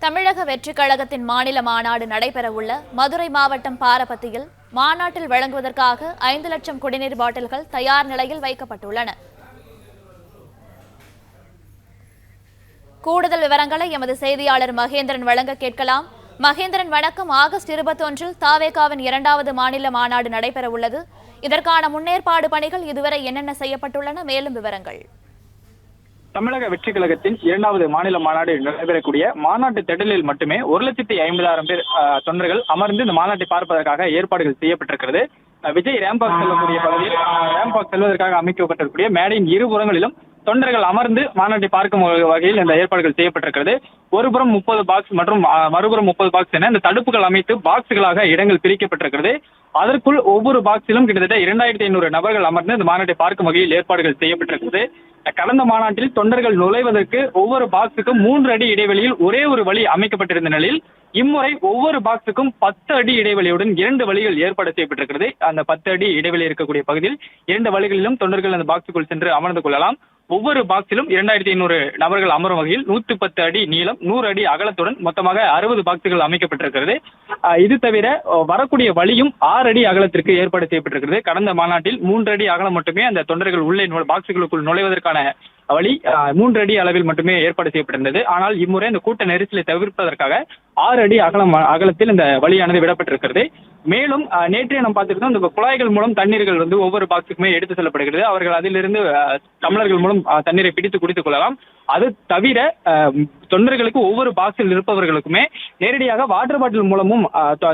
தமிழக வெற்றிக் கழகத்தின் மாநில மாநாடு நடைபெறவுள்ள மதுரை மாவட்டம் பாரபத்தியில் மாநாட்டில் வழங்குவதற்காக 5 லட்சம் குடிநீர் பாட்டில்கள் தயார் நிலையில் வைக்கப்பட்டுள்ளன. கூடுதல் விவரங்களை எமது செய்தியாளர் மகேந்திரன் வழங்க கேட்கலாம். மகேந்திரன், வணக்கம். ஆகஸ்ட் 21 தாவேகாவின் 2வது மாநில மாநாடு நடைபெறவுள்ளது. இதற்கான முன்னேற்பாடு பணிகள் இதுவரை என்னென்ன செய்யப்பட்டுள்ளன? மேலும் விவரங்கள். தமிழக வெற்றிக் கழகத்தின் 2வது மாநில மாநாடு நடைபெறக்கூடிய மாநாட்டு திடலில் மட்டுமே 1,50,000 பேர் தொண்டர்கள் அமர்ந்து இந்த மாநாட்டை பார்ப்பதற்காக ஏற்பாடுகள் செய்யப்பட்டிருக்கிறது. விஜய் ரேம்பாக் செல்லக்கூடிய பகுதியில் ரேம்பாக் செல்வதற்காக அமைக்கப்பட்டிருக்கூடிய மேடையின் இருபுறங்களிலும் தொண்டர்கள் அமர்ந்து மாநாட்டை பார்க்கும் வகையில் இந்த ஏற்பாடுகள் செய்யப்பட்டிருக்கிறது. ஒருபுறம் 30 பாக்ஸ் மற்றும் மறுபுறம் 30 பாக்ஸ் என இந்த தடுப்புகள் அமைத்து பாக்ஸ்களாக இடங்கள் பிரிக்கப்பட்டிருக்கிறது. அதற்குள் ஒவ்வொரு பாக்ஸிலும் கிட்டத்தட்ட 2,500 நபர்கள் அமர்ந்து இந்த மாநாட்டை பார்க்கும் வகையில் ஏற்பாடுகள் செய்யப்பட்டிருக்கிறது. கடந்த மாநாட்டில் தொண்டர்கள் நுழைவதற்கு ஒவ்வொரு பாக்ஸுக்கும் 3 அடி இடைவெளியில் ஒரே ஒரு வழி அமைக்கப்பட்டிருந்த நிலையில் இம்முறை ஒவ்வொரு பாக்ஸுக்கும் 10 அடி இடைவெளியுடன் 2 வழிகள் ஏற்பாடு செய்யப்பட்டிருக்கிறது. அந்த 10 அடி இடைவெளி இருக்கக்கூடிய பகுதியில் 2 வழிகளிலும் தொண்டர்கள் அந்த பாக்ஸுக்குள் சென்று அமர்ந்து கொள்ளலாம். ஒவ்வொரு பாக்ஸிலும் 2,500 நபர்கள் அமரும் வகையில் 110 அடி நீளம் 100 அடி அகலத்துடன் மொத்தமாக 60 பாக்ஸுகள் அமைக்கப்பட்டிருக்கிறது. இது தவிர வரக்கூடிய வழியும் 6 அடி அகலத்திற்கு ஏற்பாடு செய்யப்பட்டிருக்கிறது. கடந்த மாநாட்டில் 3 அடி அகலம் மட்டுமே அந்த தொண்டர்கள் உள்ளே பாக்ஸுகளுக்குள் நுழைவதற்கான வழி 3 அடி அளவில் மட்டுமே ஏற்பாடு செய்யப்பட்டிருந்தது. ஆனால் இம்முறை இந்த கூட்ட நெரிசலை தவிர்ப்பதற்காக 6 அடி அகலத்தில் இந்த வழியானது விடப்பட்டிருக்கிறது. மேலும் நேற்றைய நாம் பார்த்திருந்தோம், இந்த குழாய்கள் மூலம் தண்ணீர்கள் ஒவ்வொரு பாக்ஸுக்குமே எடுத்து செல்லப்படுகிறது. அவர்கள் அதிலிருந்து டம்ளர்கள் மூலம் தண்ணீரை பிடித்து குடித்துக் கொள்ளலாம். அது தவிர தொண்டர்களுக்கு ஒவ்வொரு பாக்ஸில் இருப்பவர்களுக்குமே நேரடியாக வாட்டர் பாட்டில் மூலமும்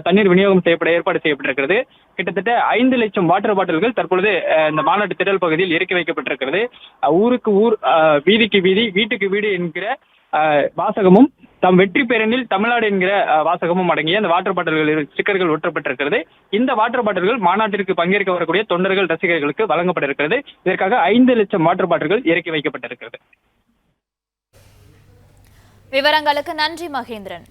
தண்ணீர் விநியோகம் செய்யப்பட ஏற்பாடு செய்யப்பட்டிருக்கிறது. கிட்டத்தட்ட 5 லட்சம் வாட்டர் பாட்டில்கள் தற்பொழுது இந்த மாநாட்டு திடல் பகுதியில் இறக்கி வைக்கப்பட்டிருக்கிறது. ஊருக்கு ஊர், வீதிக்கு வீதி, வீட்டுக்கு வீடு என்கிற வாசகமும் தம் வெற்றி பேரணியில் தமிழ்நாடு என்கிற வாசகமும் அடங்கிய அந்த வாட்டர் பாட்டில்கள் ஸ்டிக்கர்கள் ஒட்டப்பட்டிருக்கிறது. இந்த வாட்டர் பாட்டில்கள் மாநாட்டிற்கு பங்கேற்க வரக்கூடிய தொண்டர்கள், ரசிகர்களுக்கு வழங்கப்பட இருக்கிறது. இதற்காக 5 லட்சம் வாட்டர் பாட்டில்கள் இறக்கி வைக்கப்பட்டிருக்கிறது. விவரங்களுக்கு நன்றி மகேந்திரன்.